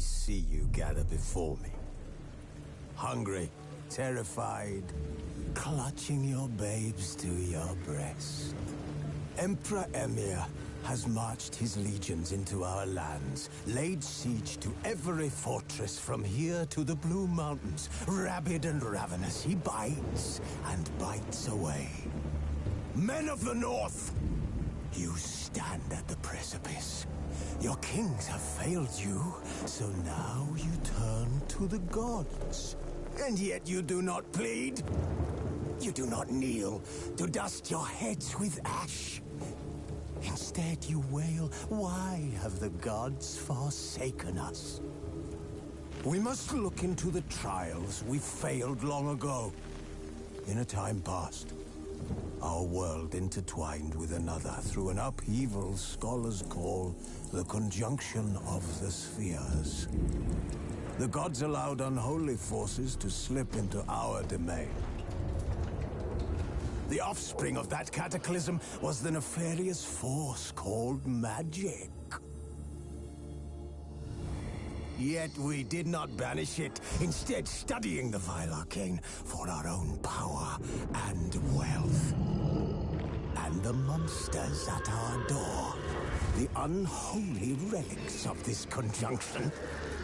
see you gather before me. Hungry, terrified, clutching your babes to your breast. Emperor Emir has marched his legions into our lands, laid siege to every fortress from here to the Blue Mountains. Rabid and ravenous, he bites and bites away. Men of the North, you stand at the precipice. Your kings have failed you, so now you turn to the gods. And yet you do not plead. You do not kneel to dust your heads with ash. Instead you wail, why have the gods forsaken us? We must look into the trials we failed long ago. In a time past, our world intertwined with another through an upheaval scholars call the conjunction of the spheres. The gods allowed unholy forces to slip into our domain. The offspring of that cataclysm was the nefarious force called magic. Yet we did not banish it, instead studying the vile arcane for our own power and wealth. And the monsters at our door, the unholy relics of this conjunction.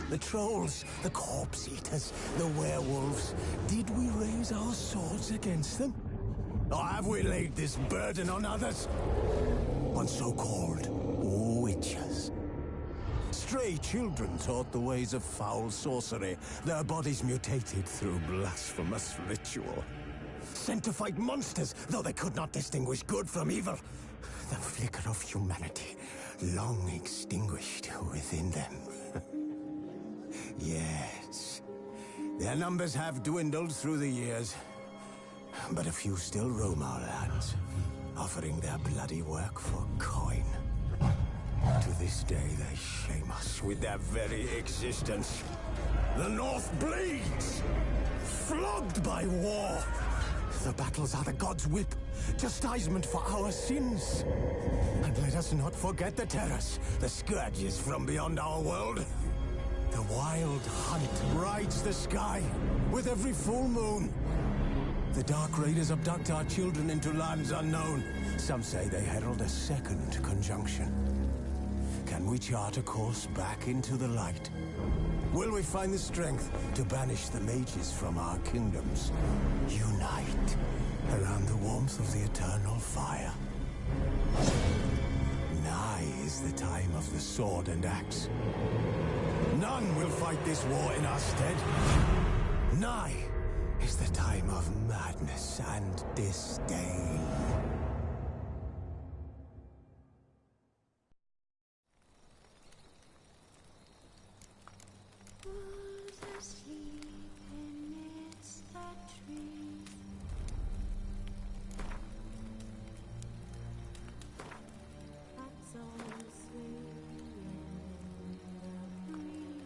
The trolls, the corpse eaters, the werewolves. Did we raise our swords against them? Or have we laid this burden on others? On so-called witches. Stray children taught the ways of foul sorcery, their bodies mutated through blasphemous ritual. Sent to fight monsters, though they could not distinguish good from evil. The flicker of humanity, long extinguished within them. Yes, their numbers have dwindled through the years. But a few still roam our lands, offering their bloody work for coin. To this day, they shame us with their very existence. The North bleeds, flogged by war. The battles are the gods' whip, chastisement for our sins. And let us not forget the terrors, the scourges from beyond our world. The wild hunt rides the sky with every full moon. The Dark Raiders abduct our children into lands unknown. Some say they herald a second conjunction. Can we chart a course back into the light? Will we find the strength to banish the mages from our kingdoms? Unite around the warmth of the eternal fire. Nigh is the time of the sword and axe. None will fight this war in our stead. Nigh is the time of madness and disdain. Who's asleep amidst that tree? That's all swaying in the breeze.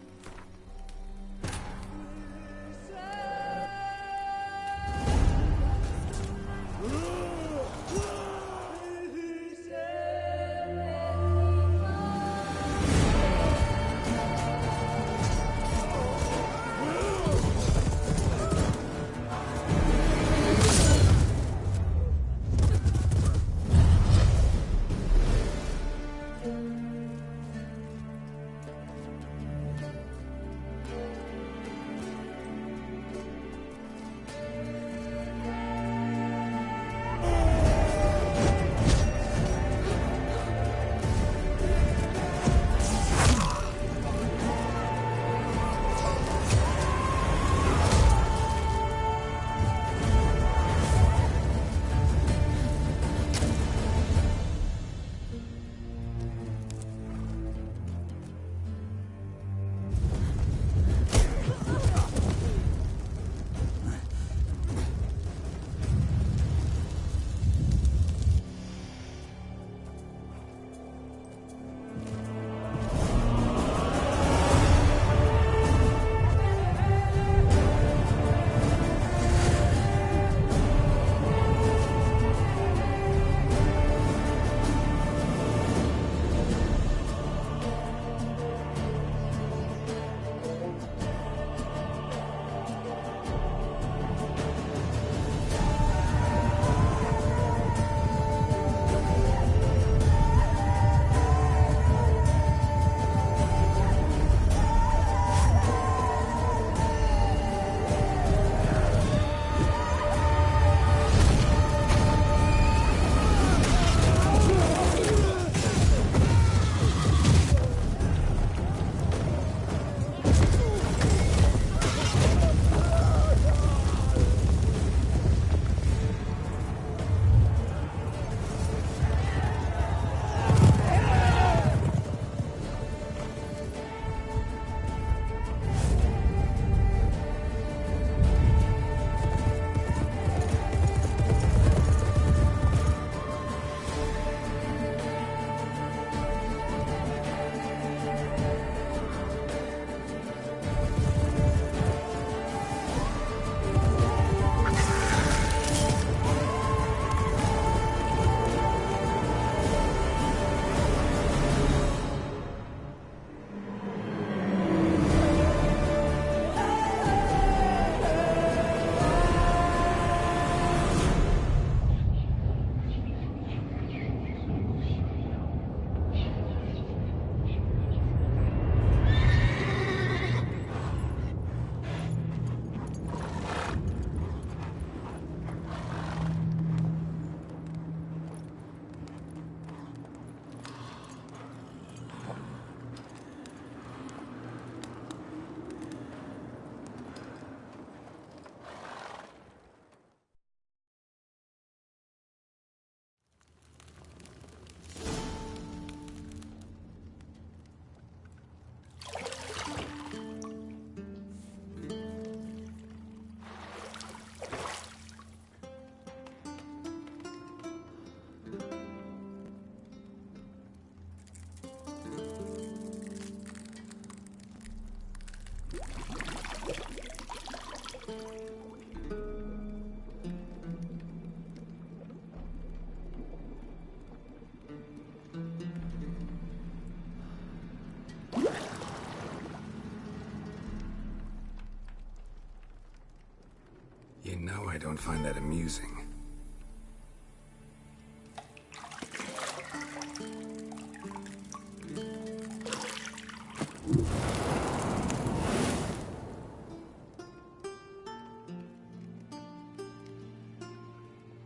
You know I don't find that amusing.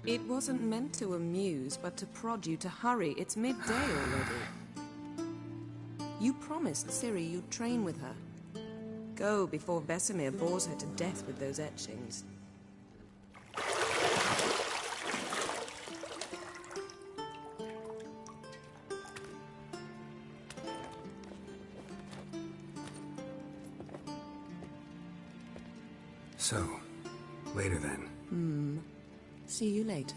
It wasn't meant to amuse, but to prod you to hurry. It's midday already. You promised Ciri you'd train with her. Go before Vesemir bores her to death with those etchings. So, later then. See you later.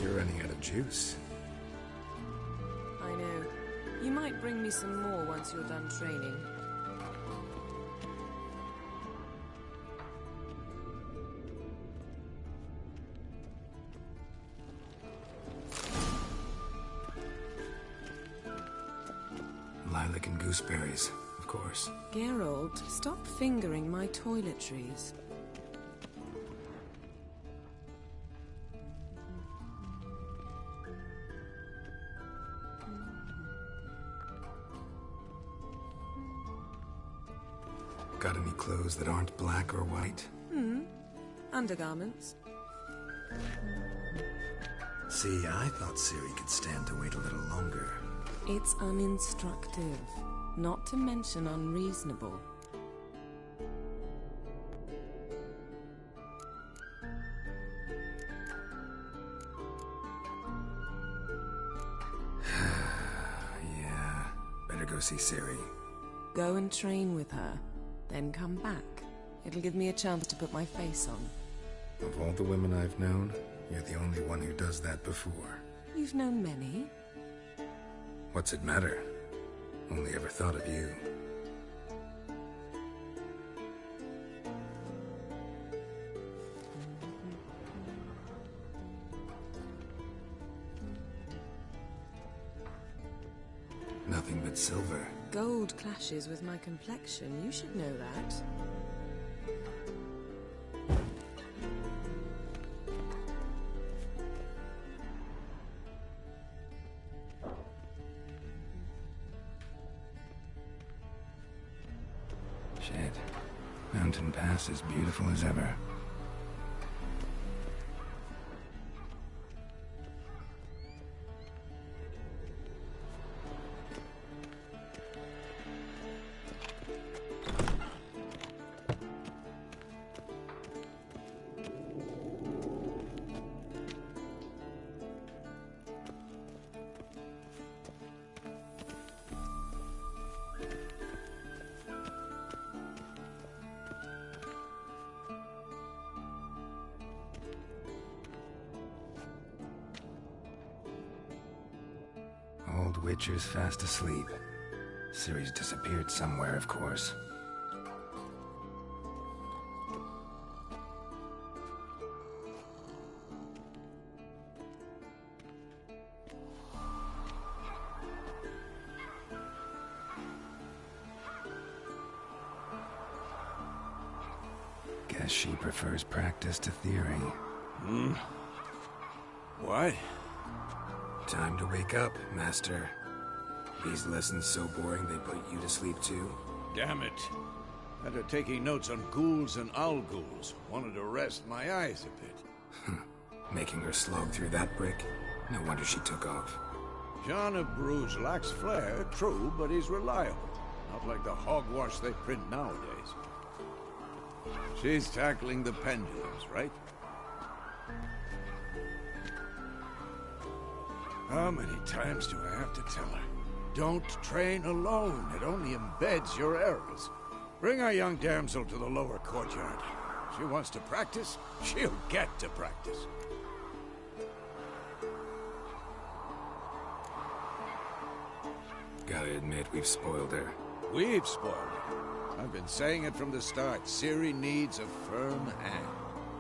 You're running out of juice. I know. You might bring me some more once you're done training. Lilac and gooseberries, of course. Geralt, stop fingering my toiletries. Got any clothes that aren't black or white? Undergarments. See, I thought Ciri could stand to wait a little longer. It's uninstructive, not to mention unreasonable. Yeah, better go see Ciri. Go and train with her, then come back. It'll give me a chance to put my face on. Of all the women I've known, you're the only one who does that before. You've known many. What's it matter? Only ever thought of you. Nothing but silver. Gold clashes with my complexion. You should know that. Shit. Mountain Pass is beautiful as ever. Old Witcher's fast asleep. Ciri's disappeared somewhere, of course. Guess she prefers practice to theory. What? Time to wake up, Master. These lessons so boring they put you to sleep too. Damn it. After taking notes on ghouls and owl ghouls, wanted to rest my eyes a bit. Making her slog through that brick? No wonder she took off. John of Bruges lacks flair, true, but he's reliable. Not like the hogwash they print nowadays. She's tackling the pendulums, right? How many times do I have to tell her? Don't train alone. It only embeds your errors. Bring our young damsel to the lower courtyard. She wants to practice, she'll get to practice. Gotta admit, we've spoiled her. We've spoiled her. I've been saying it from the start. Ciri needs a firm hand.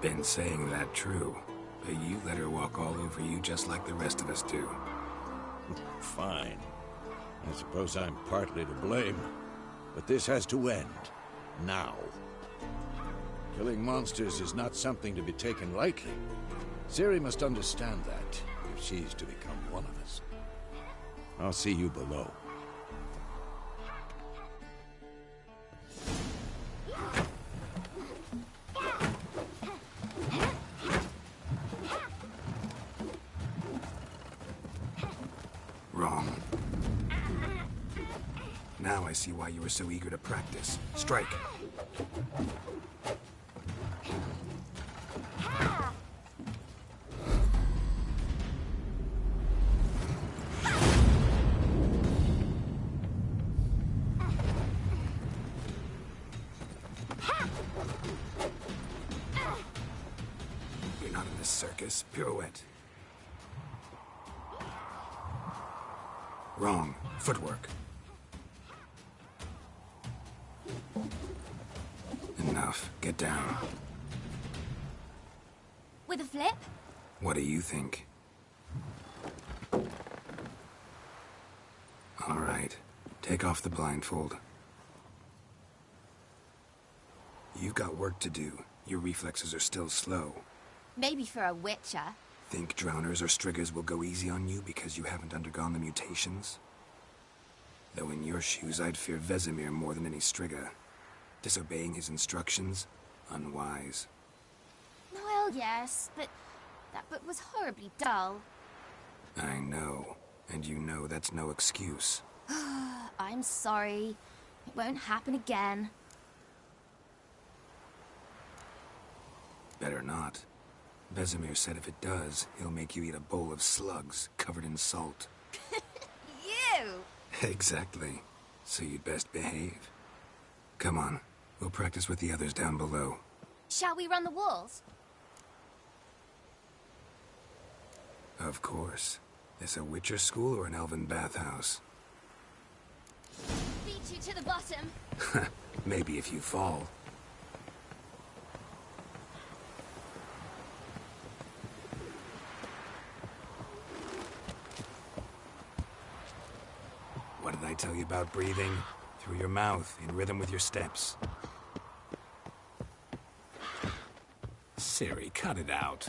Been saying that true. But you let her walk all over you just like the rest of us do. Fine. I suppose I'm partly to blame. But this has to end. Now. Killing monsters is not something to be taken lightly. Ciri must understand that, if she's to become one of us. I'll see you below. Wrong. Now I see why you were so eager to practice. Strike. You're not in this circus. Pirouette. Wrong. Footwork. Enough. Get down. With a flip? What do you think? All right. Take off the blindfold. You've got work to do. Your reflexes are still slow. Maybe for a witcher. Think drowners or striggers will go easy on you because you haven't undergone the mutations? Though in your shoes, I'd fear Vesemir more than any strigger. Disobeying his instructions? Unwise. Well, yes, but that book was horribly dull. I know. And you know that's no excuse. I'm sorry. It won't happen again. Better not. Vesemir said if it does, he'll make you eat a bowl of slugs covered in salt. You! Exactly. So you'd best behave. Come on. We'll practice with the others down below. Shall we run the walls? Of course. This a Witcher school or an elven bathhouse? Beat you to the bottom. Maybe if you fall. What did I tell you about breathing? Through your mouth, in rhythm with your steps. Ciri, cut it out.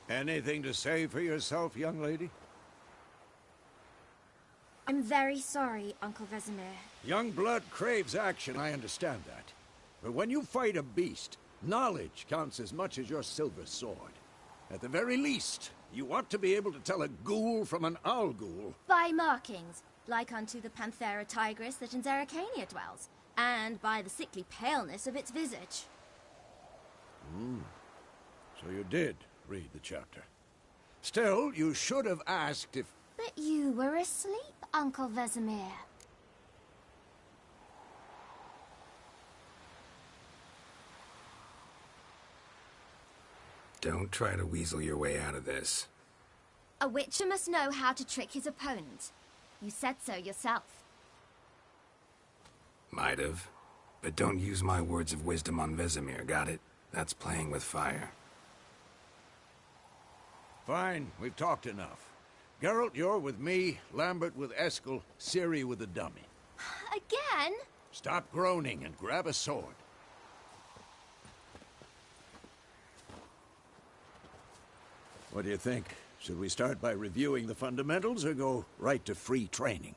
Anything to say for yourself, young lady? I'm very sorry, Uncle Vesemir. Young blood craves action, I understand that. But when you fight a beast, knowledge counts as much as your silver sword. At the very least, you ought to be able to tell a ghoul from an owl ghoul. By markings, like unto the Panthera tigris that in Zerrikania dwells, and by the sickly paleness of its visage. So you did read the chapter. Still, you should have asked if... But you were asleep, Uncle Vesemir. Don't try to weasel your way out of this. A witcher must know how to trick his opponent. You said so yourself. Might have. But don't use my words of wisdom on Vesemir, got it? That's playing with fire. Fine, we've talked enough. Geralt, you're with me, Lambert with Eskel, Ciri with the dummy. Again? Stop groaning and grab a sword. What do you think? Should we start by reviewing the fundamentals or go right to free training?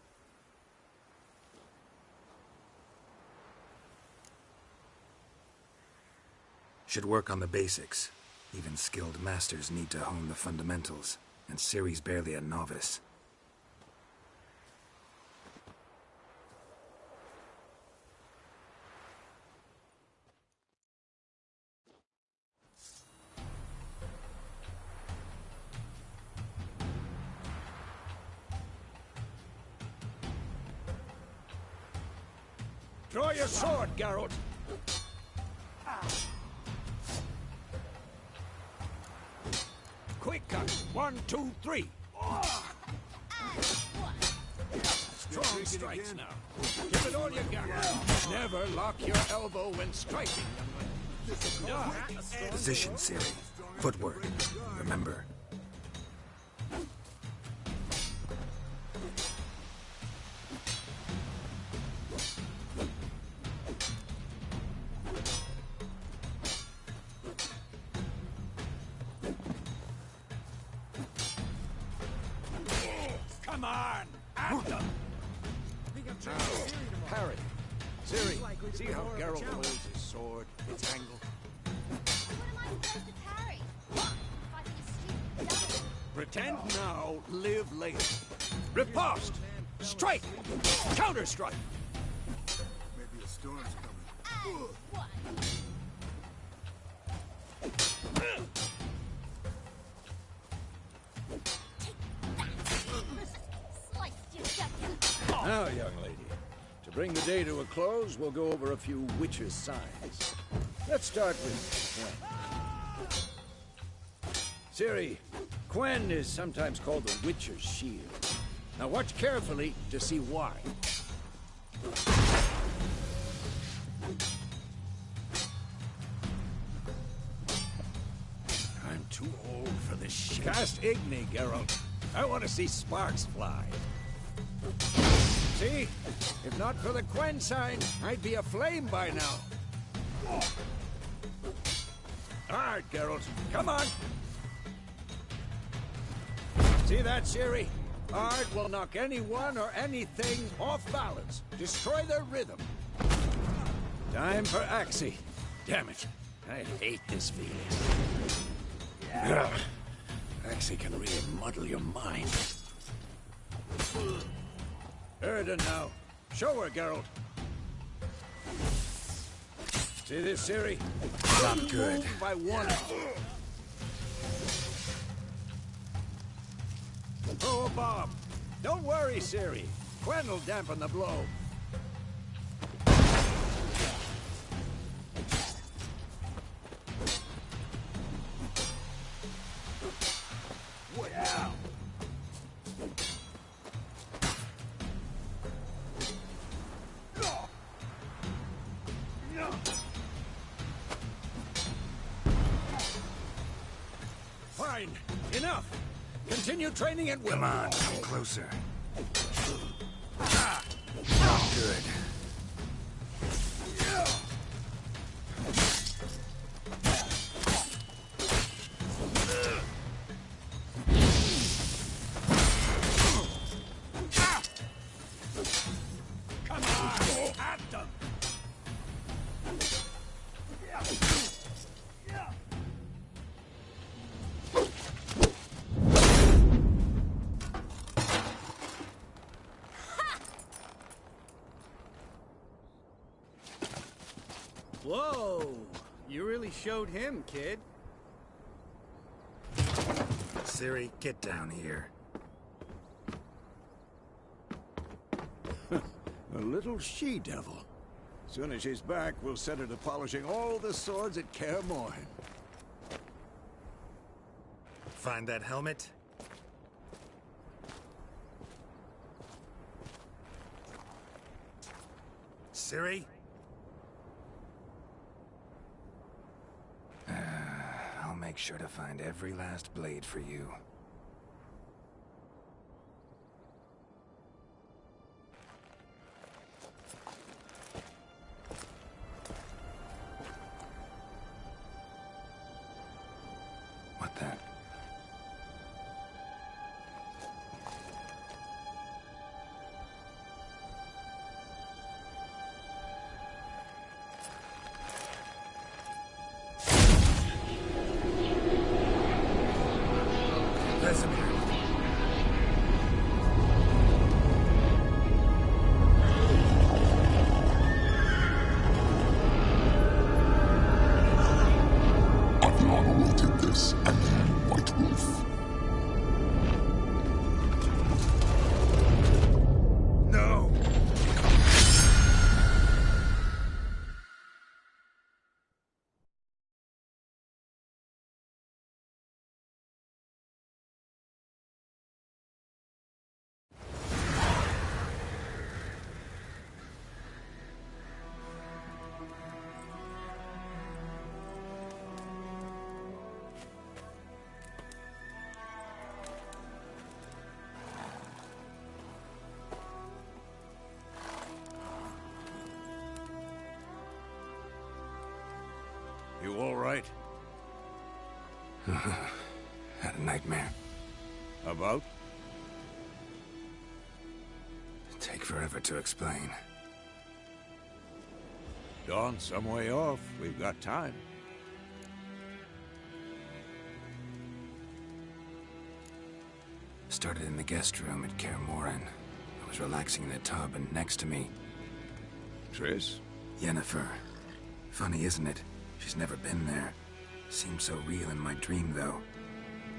Should work on the basics. Even skilled masters need to hone the fundamentals, and Ciri's barely a novice. Draw your sword, Geralt! Quick cut! 1, 2, 3! Strong strikes now. Give it all you got. Never lock your elbow when striking, young lady. Position, Ciri. Footwork. Remember. Come on! At them! Parry. Ciri, see how Geralt holds his sword, its angle? What am I supposed to carry? Fighting a stupid devil. Pretend now, live later. Riposte! Strike! Counter-strike! Maybe a storm's coming. What? Sliced your gut. Now, young lady, to bring the day to a close, we'll go over a few witches' signs. Let's start with Quen. Ciri, Quen is sometimes called the Witcher's Shield. Now watch carefully to see why. I'm too old for this shit. Cast Igni, Geralt. I want to see sparks fly. See? If not for the Quen sign, I'd be aflame by now. Hard, Geralt. Come on! See that, Ciri? Art will knock anyone or anything off balance. Destroy their rhythm. Time for Axie. Damn it. I hate this feeling. Ugh. Axie can really muddle your mind. Erden now. Show her, Geralt. See this, Ciri? Not good. Move by one. Throw a bomb. Don't worry, Ciri. Quen will dampen the blow. Wow. Fine. Enough. Continue training at will. Come on, come closer. Not good. Come on, at them. Whoa! You really showed him, kid. Ciri, get down here. A little she-devil. Soon as she's back, we'll set her to polishing all the swords at Kaer Morhen. Find that helmet? Ciri? I'll make sure to find every last blade for you. What the? Vesemir. Adriana will take this, and you, White Wolf. No! You all right? Had a nightmare. About? Take forever to explain. Dawn's some way off. We've got time. Started in the guest room at Kaer Morhen. I was relaxing in a tub, and next to me, Triss? Yennefer. Funny, isn't it? She's never been there. Seemed so real in my dream, though.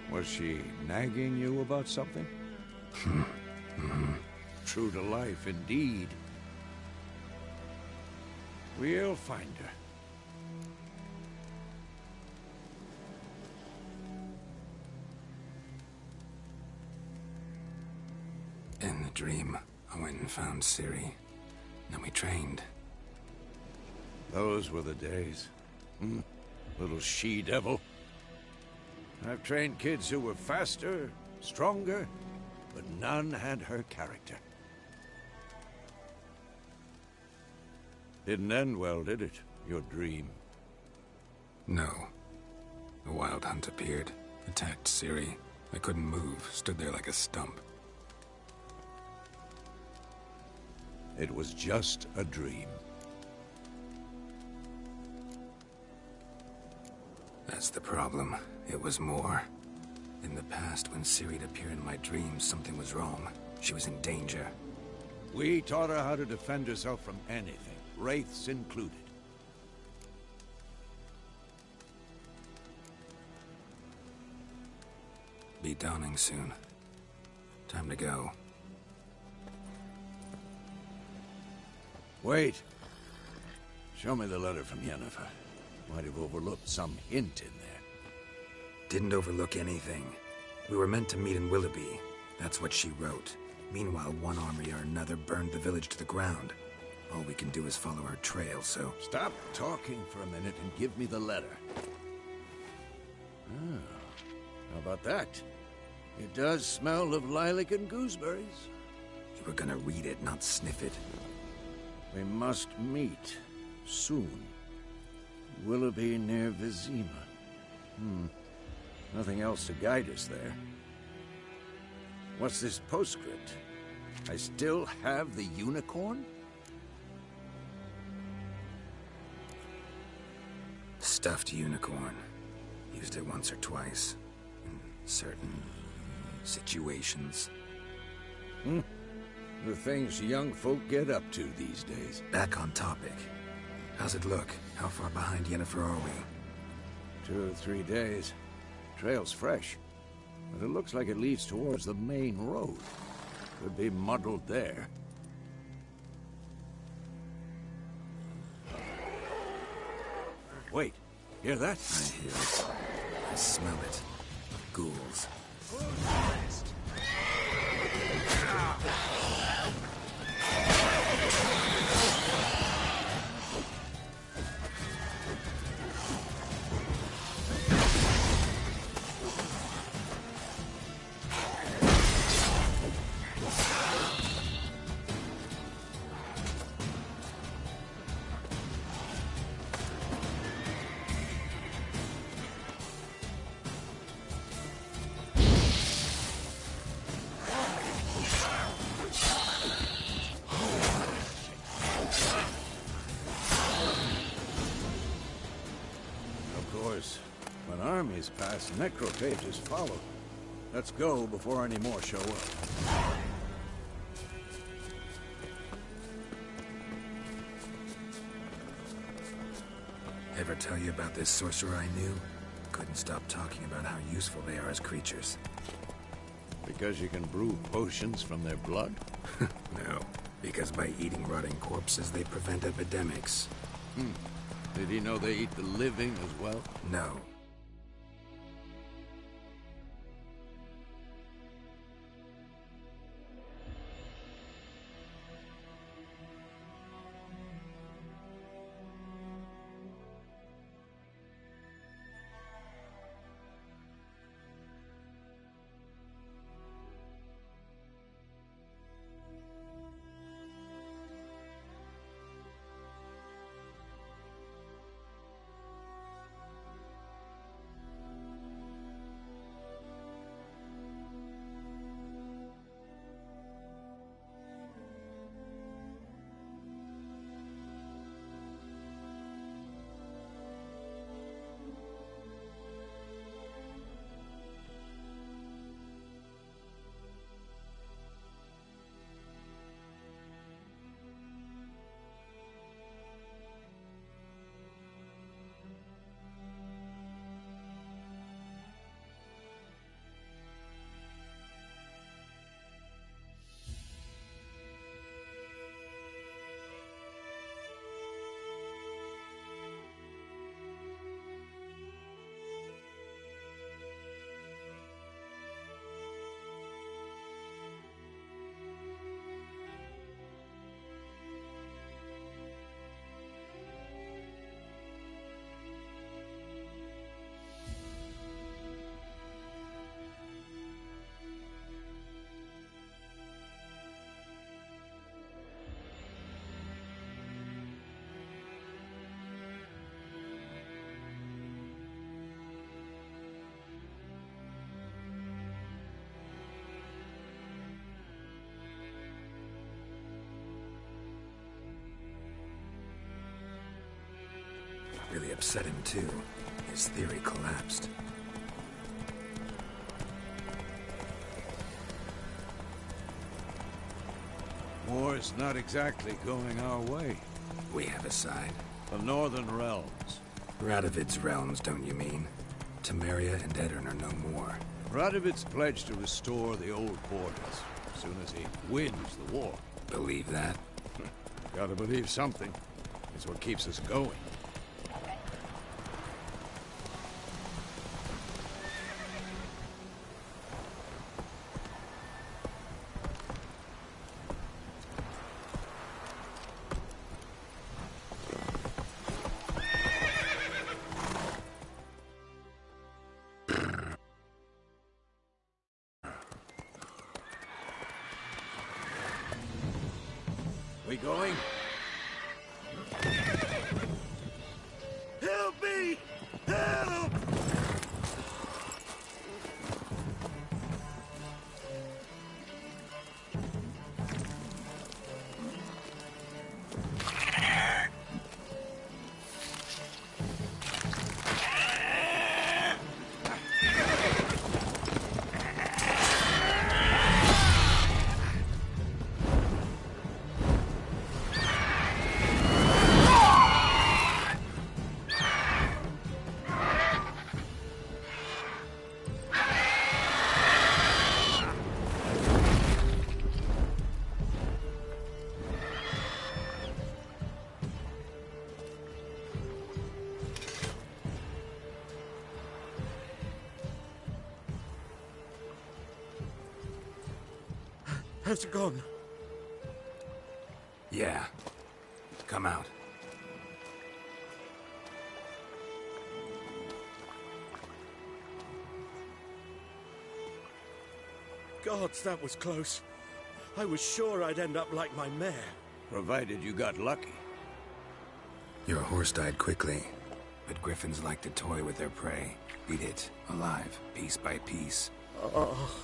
Was she nagging you about something? True to life, indeed. We'll find her. In the dream, I went and found Ciri. Then we trained. Those were the days. Little she-devil. I've trained kids who were faster, stronger, but none had her character. Didn't end well, did it? Your dream? No. A wild hunt appeared, attacked Ciri. I couldn't move, stood there like a stump. It was just a dream. That's the problem. It was more. In the past, when Ciri'd appear in my dreams, something was wrong. She was in danger. We taught her how to defend herself from anything, wraiths included. Be dawning soon. Time to go. Wait. Show me the letter from Yennefer. Might have overlooked some hint in there. Didn't overlook anything. We were meant to meet in Willoughby. That's what she wrote. Meanwhile, one army or another burned the village to the ground. All we can do is follow her trail, so... Stop talking for a minute and give me the letter. Ah, how about that? It does smell of lilac and gooseberries. You were gonna read it, not sniff it. We must meet. Soon. Willoughby near Vizima. Nothing else to guide us there. What's this postscript? I still have the unicorn? Stuffed unicorn. Used it once or twice. In certain situations. The things young folk get up to these days. Back on topic. How's it look? How far behind Yennefer are we? 2 or 3 days. Trail's fresh. but it looks like it leads towards the main road. Could be muddled there. Wait, hear that? I hear it. I smell it. Ghouls. When armies pass, necrophages follow. Let's go before any more show up. Ever tell you about this sorcerer I knew? Couldn't stop talking about how useful they are as creatures. Because you can brew potions from their blood? No, because by eating rotting corpses, they prevent epidemics. Did he know they eat the living as well? No. Really upset him, too. His theory collapsed. War's not exactly going our way. We have a side. The Northern Realms. Radovid's realms, don't you mean? Temeria and Edirn are no more. Radovid's pledged to restore the old borders as soon as he wins the war. Believe that? Gotta believe something. It's what keeps us going. We going? Help me! Help! Has it gone? Yeah. Come out. Gods, that was close. I was sure I'd end up like my mare. Provided you got lucky. Your horse died quickly, but griffins like to toy with their prey. Eat it, alive, piece by piece. Oh.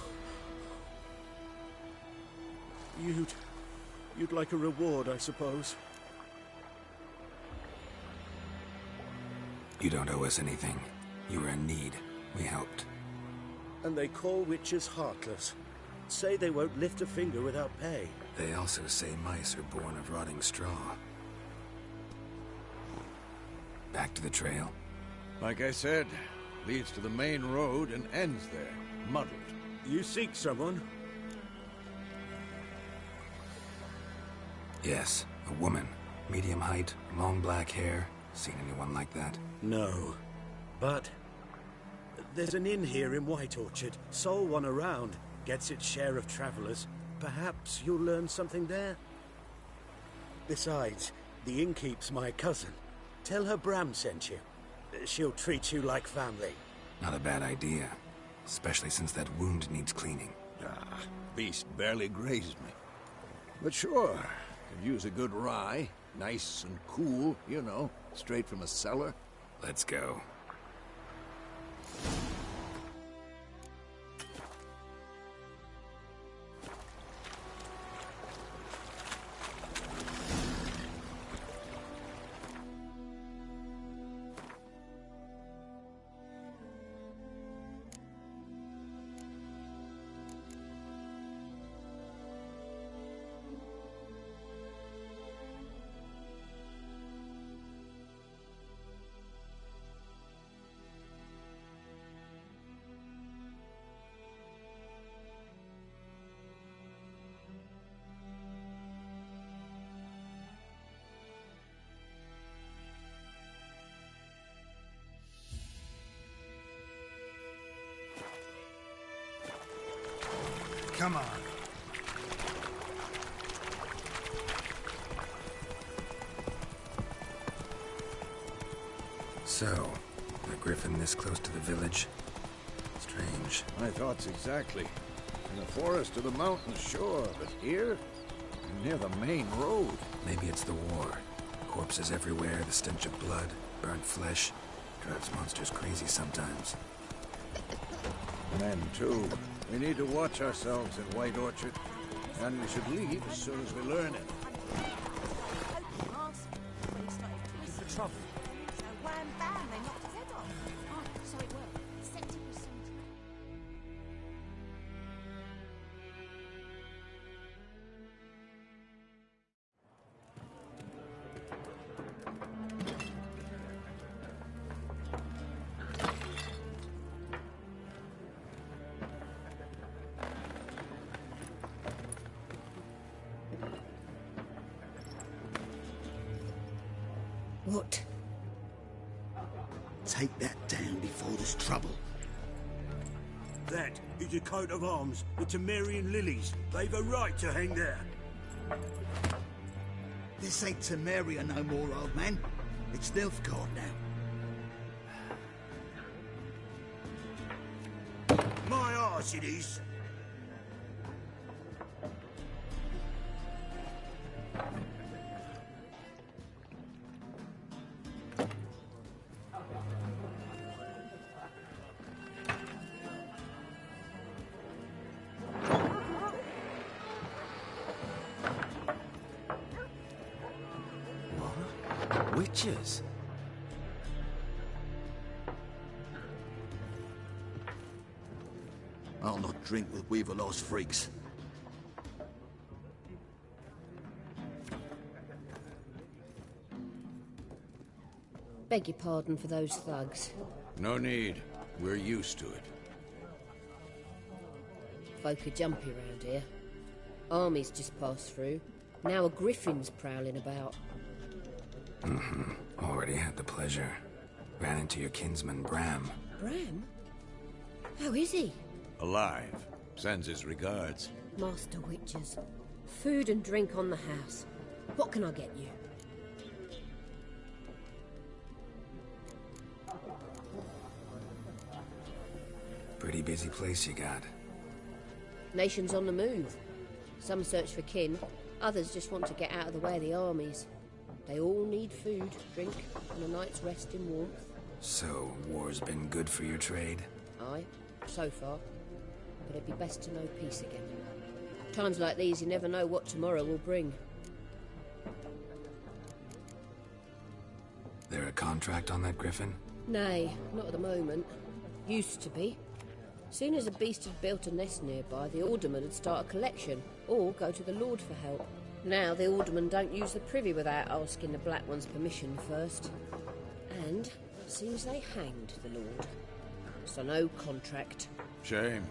You'd like a reward, I suppose. You don't owe us anything. You were in need. We helped. And they call witches heartless. Say they won't lift a finger without pay. They also say mice are born of rotting straw. Back to the trail. Like I said, leads to the main road and ends there, muddled. You seek someone? Yes, a woman. Medium height, long black hair. Seen anyone like that? No. But there's an inn here in White Orchard. Sole one around. Gets its share of travelers. Perhaps you'll learn something there? Besides, the innkeep's my cousin. Tell her Bram sent you. She'll treat you like family. Not a bad idea. Especially since that wound needs cleaning. Ah, beast barely grazed me. But sure, could use a good rye. Nice and cool, you know, straight from a cellar. Let's go. Come on. So, a griffin this close to the village? Strange. My thoughts exactly. In the forest or the mountains, sure, but here? Near the main road. Maybe it's the war. Corpses everywhere, the stench of blood, burnt flesh. Drives monsters crazy sometimes. Men, too. We need to watch ourselves in White Orchard. And we should leave as soon as we learn it. The trouble. So wham bam, they knocked his head off. Oh, so it worked. Septic was so What? Take that down before there's trouble. That is a coat of arms, the Temerian lilies. They've a right to hang there. This ain't Temeria no more, old man. It's Nilfgaard now. My arse it is. Witches? I'll not drink with Weaverlost freaks. Beg your pardon for those thugs. No need. We're used to it. Folk are jumpy round here. Armies just passed through. Now a griffin's prowling about. Already had the pleasure. Ran into your kinsman, Bram. Bram? How is he? Alive. Sends his regards. Master Witchers. Food and drink on the house. What can I get you? Pretty busy place you got. Nations on the move. Some search for kin, others just want to get out of the way of the armies. They all need food, drink, and a night's rest in warmth. So, war's been good for your trade? Aye, so far. But it'd be best to know peace again. Times like these, you never know what tomorrow will bring. There a contract on that griffin? Nay, not at the moment. Used to be. Soon as a beast had built a nest nearby, the alderman would start a collection, or go to the Lord for help. Now the aldermen don't use the privy without asking the Black One's permission first. And it seems they hanged the Lord. So no contract. Shame.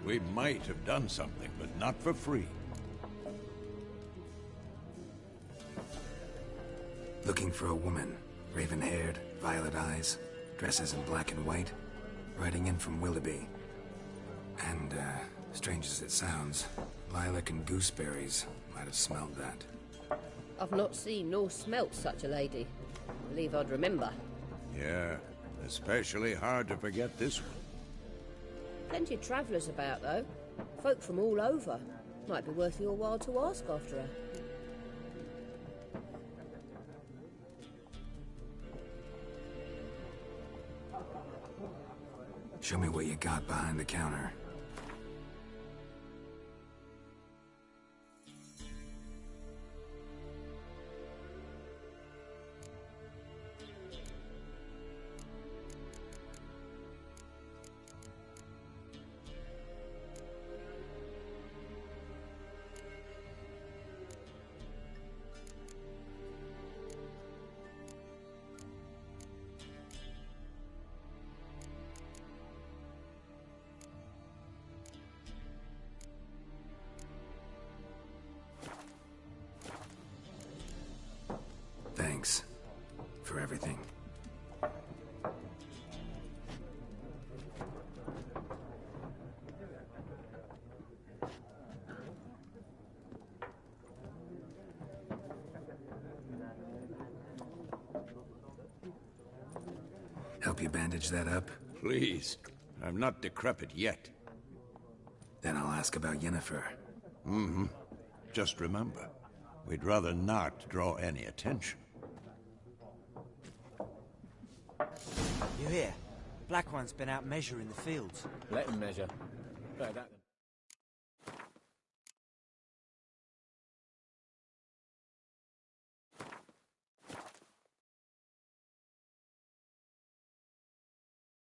We might have done something, but not for free. Looking for a woman. Raven-haired, violet eyes, dresses in black and white. Riding in from Willoughby. And, strange as it sounds, lilac and gooseberries might have smelled that. I've not seen nor smelt such a lady. Believe I'd remember. Yeah, especially hard to forget this one. Plenty of travellers about, though. Folk from all over. Might be worth your while to ask after her. Show me what you got behind the counter. Thanks for everything. Help you bandage that up? Please. I'm not decrepit yet. Then I'll ask about Yennefer. Mm-hmm. Just remember, we'd rather not draw any attention. You hear? Black One's been out measuring the fields. Let him measure. Better that than